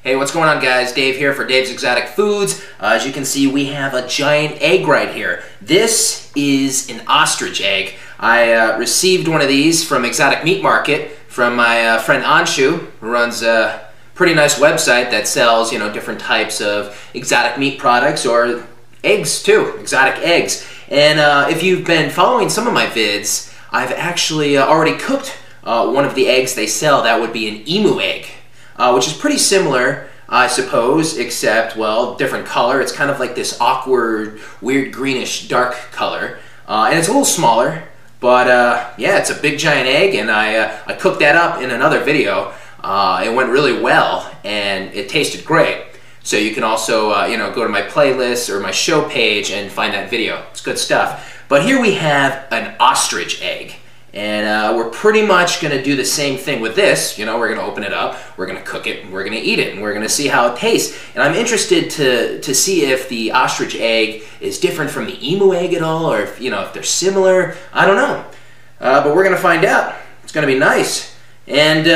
Hey, what's going on, guys? Dave here for Dave's Exotic Foods. As you can see, we have a giant egg right here. This is an ostrich egg. I received one of these from Exotic Meat Market from my friend Anshu, who runs a pretty nice website that sells, different types of exotic meat products or eggs too, exotic eggs. And if you've been following some of my vids, I've actually already cooked one of the eggs they sell. That would be an emu egg. Which is pretty similar, I suppose, except, well, different color. It's kind of like this awkward, weird greenish dark color. And it's a little smaller, but yeah, it's a big giant egg, and I cooked that up in another video. It went really well, and it tasted great. So you can also, go to my playlist or my show page and find that video. It's good stuff. But here we have an ostrich egg. And we're pretty much going to do the same thing with this. We're going to open it up, we're going to cook it, and we're going to eat it, and we're going to see how it tastes. And I'm interested to see if the ostrich egg is different from the emu egg at all, or if, if they're similar. I don't know. But we're going to find out. It's going to be nice. And,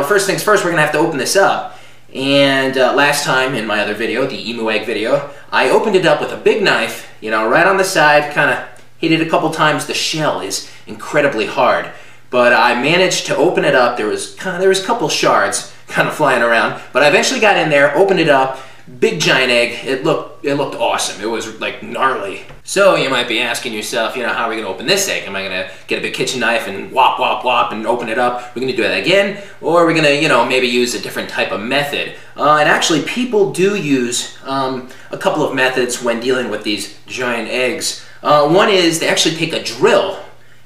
first things first, we're going to have to open this up. And last time in my other video, the emu egg video, I opened it up with a big knife, right on the side, kind of hit it a couple times. The shell is incredibly hard, but I managed to open it up. There was a couple shards kind of flying around, but I eventually got in there, opened it up. Big giant egg. It looked awesome. It was like gnarly. So you might be asking yourself, how are we going to open this egg? Am I going to get a big kitchen knife and whop, whop, whop and open it up? We're going to do that again, or are we going to, maybe use a different type of method? And actually, people do use a couple of methods when dealing with these giant eggs. One is they actually take a drill,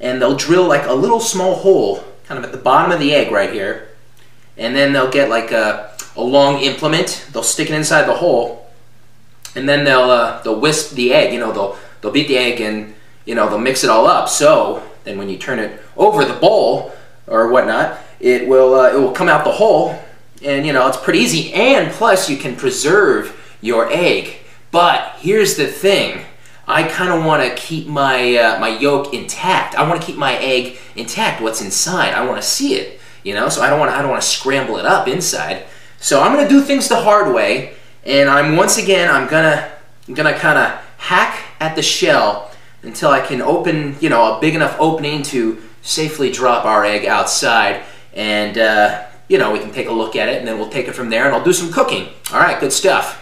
and they'll drill like a little small hole kind of at the bottom of the egg right here, and then they'll get like a long implement. They'll stick it inside the hole, and then they'll whisk the egg. They'll beat the egg, and they'll mix it all up. So then when you turn it over the bowl or whatnot, it will come out the hole, and it's pretty easy. And plus, you can preserve your egg. But here's the thing. I kind of want to keep my my yolk intact. I want to keep my egg intact. What's inside? I want to see it. So I don't want to scramble it up inside. So I'm gonna do things the hard way, and I'm gonna kind of hack at the shell until I can open a big enough opening to safely drop our egg outside, and we can take a look at it, and then we'll take it from there, and I'll do some cooking. All right, good stuff.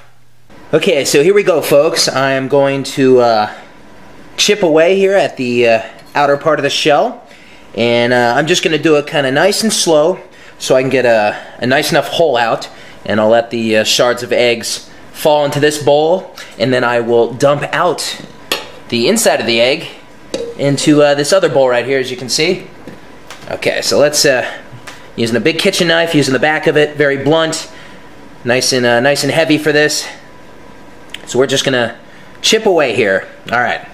Okay, so here we go, folks. I am going to chip away here at the outer part of the shell, and I'm just going to do it kind of nice and slow so I can get a nice enough hole out, and I'll let the shards of eggs fall into this bowl, and then I will dump out the inside of the egg into this other bowl right here, as you can see. Okay, so let's, using a big kitchen knife, using the back of it, very blunt, nice and heavy for this. So we're just gonna chip away here. All right.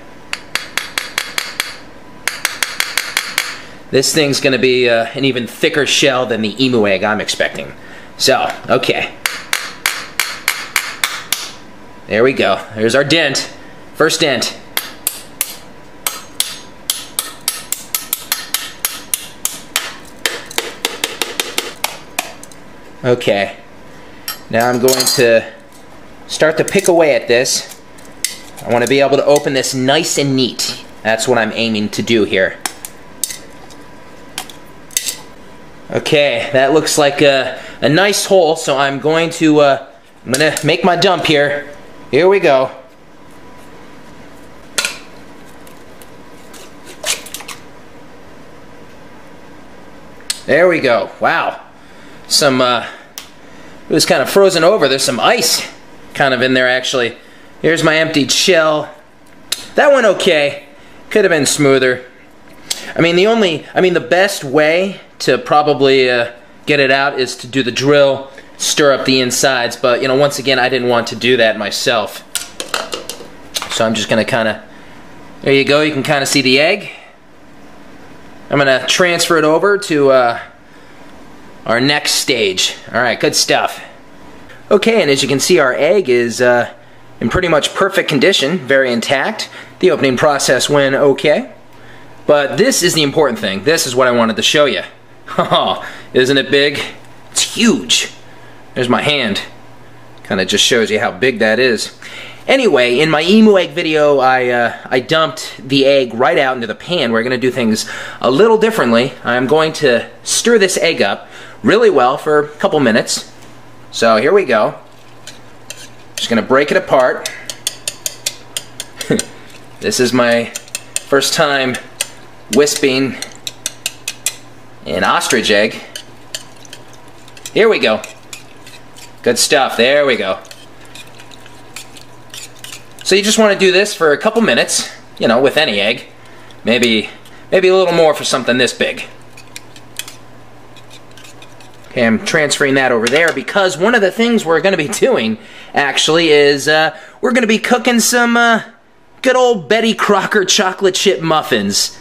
This thing's gonna be an even thicker shell than the emu egg I'm expecting. So, okay. There we go. There's our dent. First dent. Okay. Now I'm going to start to pick away at this. I want to be able to open this nice and neat. That's what I'm aiming to do here. Okay, that looks like a nice hole, so I'm going to make my dump here. Here we go. There we go. Wow. It was kind of frozen over. There's some ice kind of in there, actually. Here's my emptied shell. That went okay. Could have been smoother. The best way to probably get it out is to do the drill, stir up the insides, but once again, I didn't want to do that myself. So I'm just gonna there you go, you can kind of see the egg. I'm gonna transfer it over to our next stage. All right, good stuff. Okay, and as you can see, our egg is in pretty much perfect condition, very intact. The opening process went okay. But this is the important thing. This is what I wanted to show you. Oh, isn't it big? It's huge. There's my hand. Kind of just shows you how big that is. Anyway, in my emu egg video, I dumped the egg right out into the pan. We're going to do things a little differently. I'm going to stir this egg up really well for a couple minutes. So here we go. Just going to break it apart. This is my first time wisping an ostrich egg. Here we go. Good stuff. There we go. So you just want to do this for a couple minutes, you know, with any egg. Maybe a little more for something this big. Okay, I'm transferring that over there because one of the things we're going to be doing, actually, is we're going to be cooking some good old Betty Crocker chocolate chip muffins.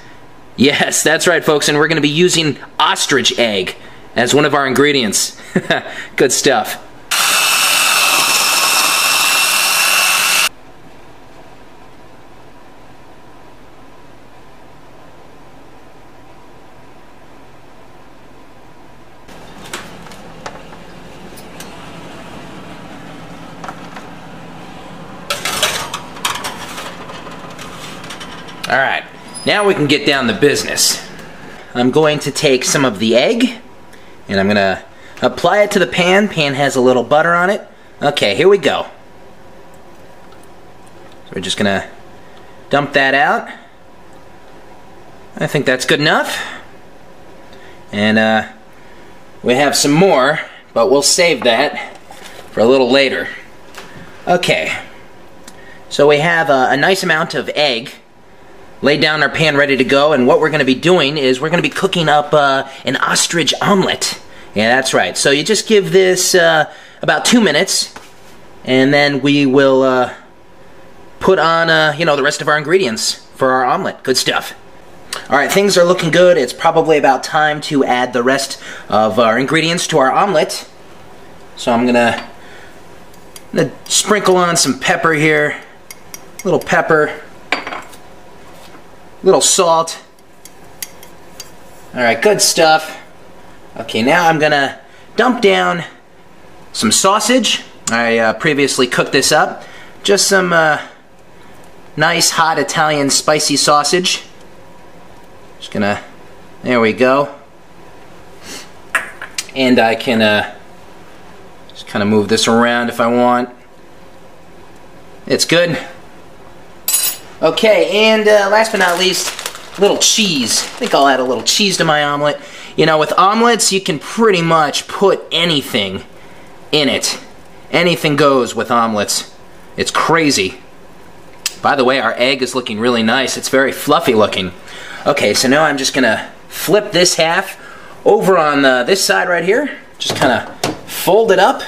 Yes, that's right, folks, and we're going to be using ostrich egg as one of our ingredients. Good stuff. Alright, now we can get down to business. I'm going to take some of the egg, and I'm going to apply it to the pan. Pan has a little butter on it. Okay, here we go. So we're just going to dump that out. I think that's good enough. And we have some more, but we'll save that for a little later. Okay, so we have a nice amount of egg laid down in our pan ready to go, and what we're going to be doing is we're going to be cooking up an ostrich omelet. Yeah, that's right. So you just give this about 2 minutes, and then we will put on, you know, the rest of our ingredients for our omelet. Good stuff. Alright, things are looking good. It's probably about time to add the rest of our ingredients to our omelet. So I'm gonna sprinkle on some pepper here. A little pepper. Little salt. Alright, good stuff. Okay, now I'm gonna dump down some sausage. I previously cooked this up. Just some nice hot Italian spicy sausage. Just gonna, there we go. And I can just kind of move this around if I want. It's good. Okay, and last but not least, a little cheese. I think I'll add a little cheese to my omelet. You know, with omelets, you can pretty much put anything in it. Anything goes with omelets. It's crazy. By the way, our egg is looking really nice. It's very fluffy looking. Okay, so now I'm just gonna flip this half over on this side right here. Just kind of fold it up.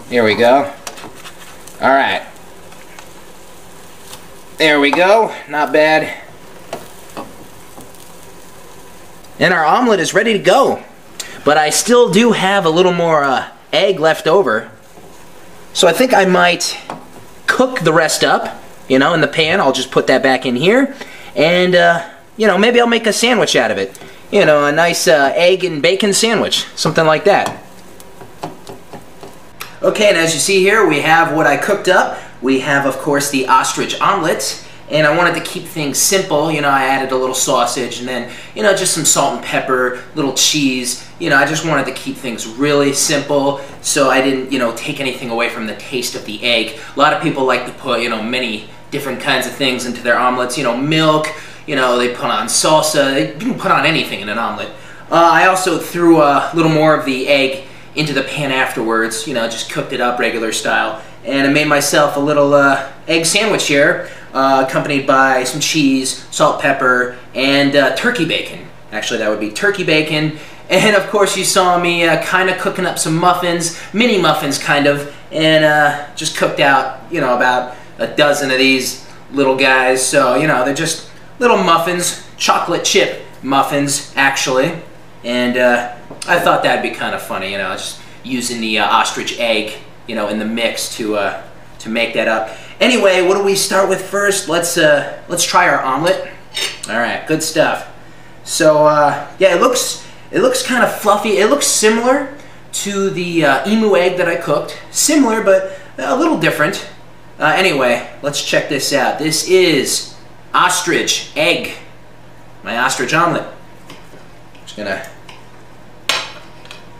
Here we go. Alright. There we go. Not bad. And our omelet is ready to go. But I still do have a little more egg left over. So I think I might cook the rest up, you know, in the pan. I'll just put that back in here. And, you know, maybe I'll make a sandwich out of it. You know, a nice egg and bacon sandwich. Something like that. Okay, and as you see here, we have what I cooked up. We have, of course, the ostrich omelet. And I wanted to keep things simple. You know, I added a little sausage and then, you know, just some salt and pepper, little cheese. You know, I just wanted to keep things really simple so I didn't, you know, take anything away from the taste of the egg. A lot of people like to put, you know, many different kinds of things into their omelets. You know, milk, you know, they put on salsa. You can put on anything in an omelet. I also threw a little more of the egg into the pan afterwards, you know, just cooked it up regular style. And I made myself a little egg sandwich here, accompanied by some cheese, salt, pepper, and turkey bacon. Actually, that would be turkey bacon. And of course, you saw me kind of cooking up some muffins, mini muffins kind of, and just cooked out, you know, about a dozen of these little guys. So, you know, they're just little muffins, chocolate chip muffins, actually. And I thought that'd be kind of funny, you know, just using the ostrich egg, you know, in the mix to make that up. Anyway, what do we start with first? Let's try our omelet. All right, good stuff. So yeah, it looks It looks kind of fluffy. It looks similar to the emu egg that I cooked. Similar, but a little different. Anyway, let's check this out. This is ostrich egg. My ostrich omelet. Just gonna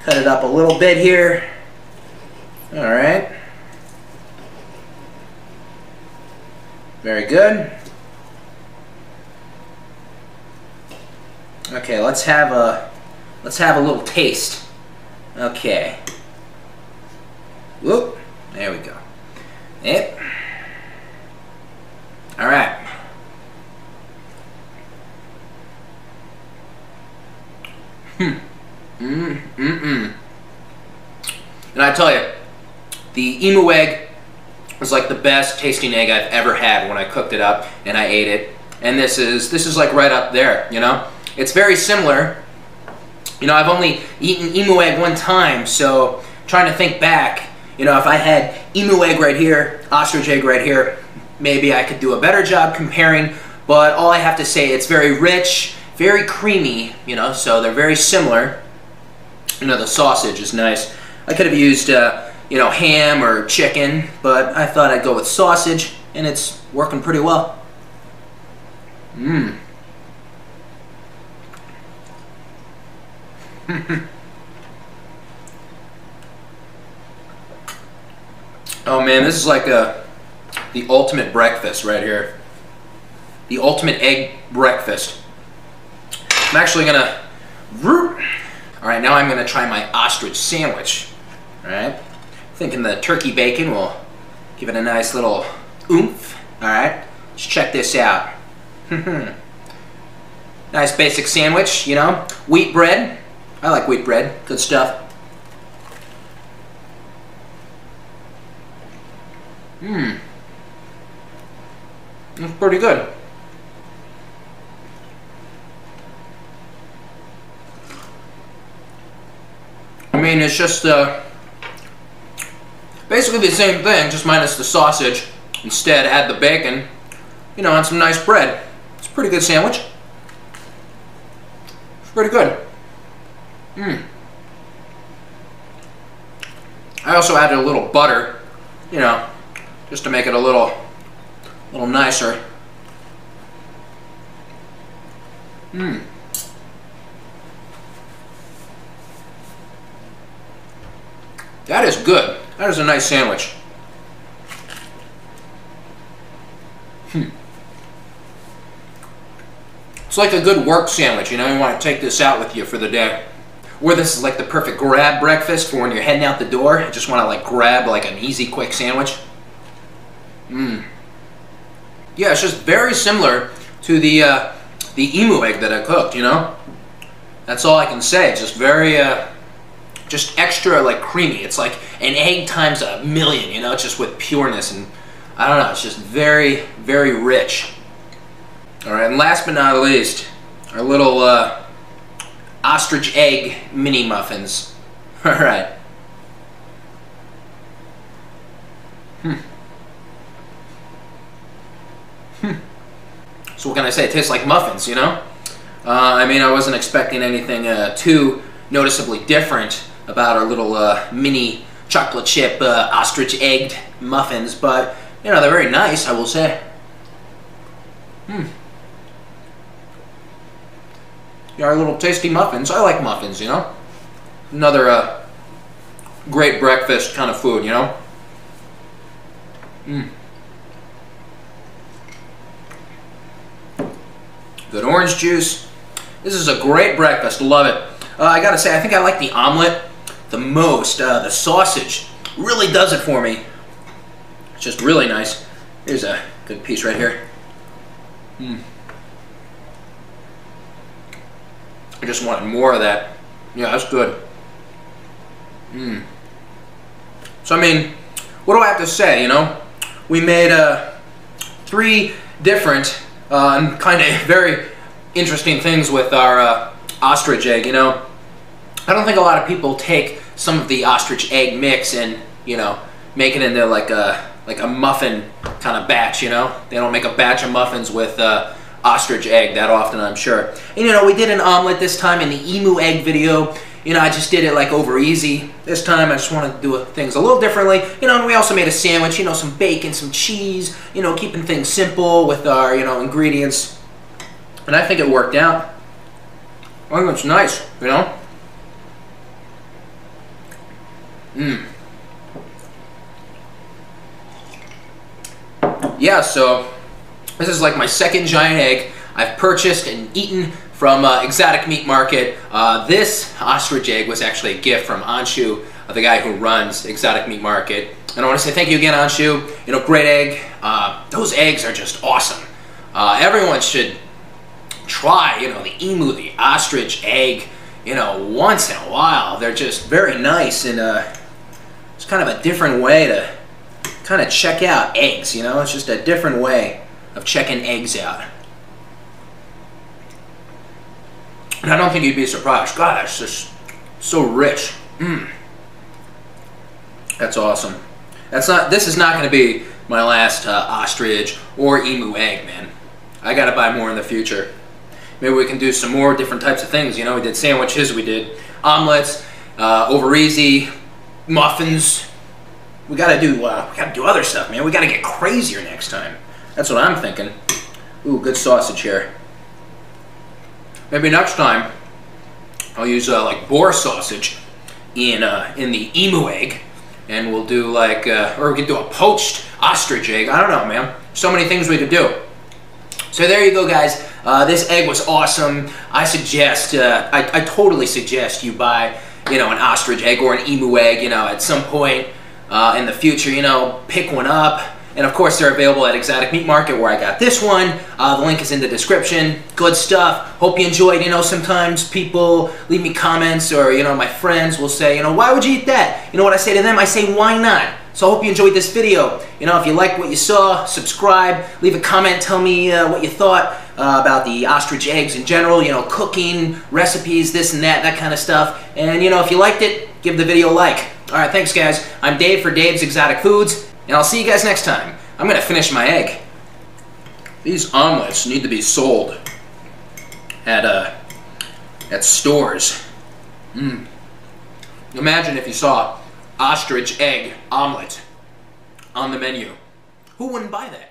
cut it up a little bit here. All right. Very good. Okay, let's have a little taste. Okay. Whoop. There we go. Yep. All right. And I tell you, the emu egg was like the best tasting egg I've ever had when I cooked it up and I ate it. And this is like right up there, you know? It's very similar. You know, I've only eaten emu egg one time, so trying to think back, you know, if I had emu egg right here, ostrich egg right here, maybe I could do a better job comparing, but all I have to say, it's very rich, very creamy, you know, so they're very similar. You know, the sausage is nice. I could have used, you know, ham or chicken, but I thought I'd go with sausage, and it's working pretty well. Mmm. Oh man, this is like the ultimate breakfast right here. The ultimate egg breakfast. I'm actually gonna... Alright, now I'm gonna try my ostrich sandwich. Alright. Thinking the turkey bacon will give it a nice little oomph. Alright, let's check this out. Nice basic sandwich, you know. Wheat bread. I like wheat bread. Good stuff. Mmm. That's pretty good. I mean, it's just basically the same thing, just minus the sausage. Instead, add the bacon, you know, and some nice bread. It's a pretty good sandwich. It's pretty good. Mmm. I also added a little butter, you know, just to make it a little nicer. Mmm. That is good. That is a nice sandwich. It's like a good work sandwich, you know, you want to take this out with you for the day. Or this is like the perfect grab breakfast for when you're heading out the door. You just want to like grab like an easy, quick sandwich. Mmm. Yeah, it's just very similar to the emu egg that I cooked, you know? That's all I can say. It's just very, just extra like creamy. It's like an egg times a million, you know, just with pureness, and I don't know, it's just very, very rich. All right, and last but not least, our little ostrich egg mini muffins. All right. So what can I say? It tastes like muffins, you know? I mean, I wasn't expecting anything too noticeably different about our little mini chocolate chip ostrich egged muffins, but, you know, they're very nice, I will say. Yeah, our little tasty muffins. I like muffins, you know? Another great breakfast kind of food, you know? Good orange juice. This is a great breakfast. Love it. I gotta say, I think I like the omelet the most. The sausage really does it for me. It's just really nice. Here's a good piece right here. I just wanted more of that. Yeah, that's good. So, I mean, what do I have to say, you know? We made 3 different and kind of very interesting things with our ostrich egg, you know? I don't think a lot of people take some of the ostrich egg mix and, you know, make it into like a muffin kind of batch, you know? They don't make a batch of muffins with ostrich egg that often, I'm sure. And you know, we did an omelet this time in the emu egg video. You know, I just did it like over easy. This time I just wanted to do things a little differently. You know, and we also made a sandwich, you know, some bacon, some cheese, you know, keeping things simple with our, you know, ingredients. And I think it worked out. I think it's nice, you know? Yeah, so this is like my second giant egg I've purchased and eaten from Exotic Meat Market. This ostrich egg was actually a gift from Anshu, the guy who runs Exotic Meat Market. And I want to say thank you again, Anshu. You know, great egg. Those eggs are just awesome. Everyone should try, you know, the emu, the ostrich egg, you know, once in a while. They're just very nice, and it's kind of a different way to kind of check out eggs, you know? It's just a different way of checking eggs out. And I don't think you'd be surprised. God, that's just so rich. That's awesome. This is not going to be my last ostrich or emu egg, man. I got to buy more in the future. Maybe we can do some more different types of things. You know, we did sandwiches, we did omelets, over easy, muffins. We gotta do other stuff, man. We gotta get crazier next time. That's what I'm thinking. Ooh, good sausage here. Maybe next time I'll use like boar sausage in the emu egg, and we'll do like, or we could do a poached ostrich egg. I don't know, man. So many things we could do. So there you go, guys. This egg was awesome. I suggest, I totally suggest you buy, you know, an ostrich egg or an emu egg, you know, at some point in the future, you know, pick one up. And of course, they're available at Exotic Meat Market, where I got this one. The link is in the description. Good stuff. Hope you enjoyed. You know, sometimes people leave me comments, or, you know, my friends will say, you know, why would you eat that? You know what I say to them? I say, why not? So I hope you enjoyed this video. You know, if you liked what you saw, subscribe, leave a comment, tell me what you thought about the ostrich eggs in general, you know, cooking, recipes, this and that kind of stuff. And, you know, if you liked it, give the video a like. All right, thanks, guys. I'm Dave for Dave's Exotic Foods, and I'll see you guys next time. I'm going to finish my egg. These omelets need to be sold at stores. Imagine if you saw ostrich egg omelet on the menu. Who wouldn't buy that?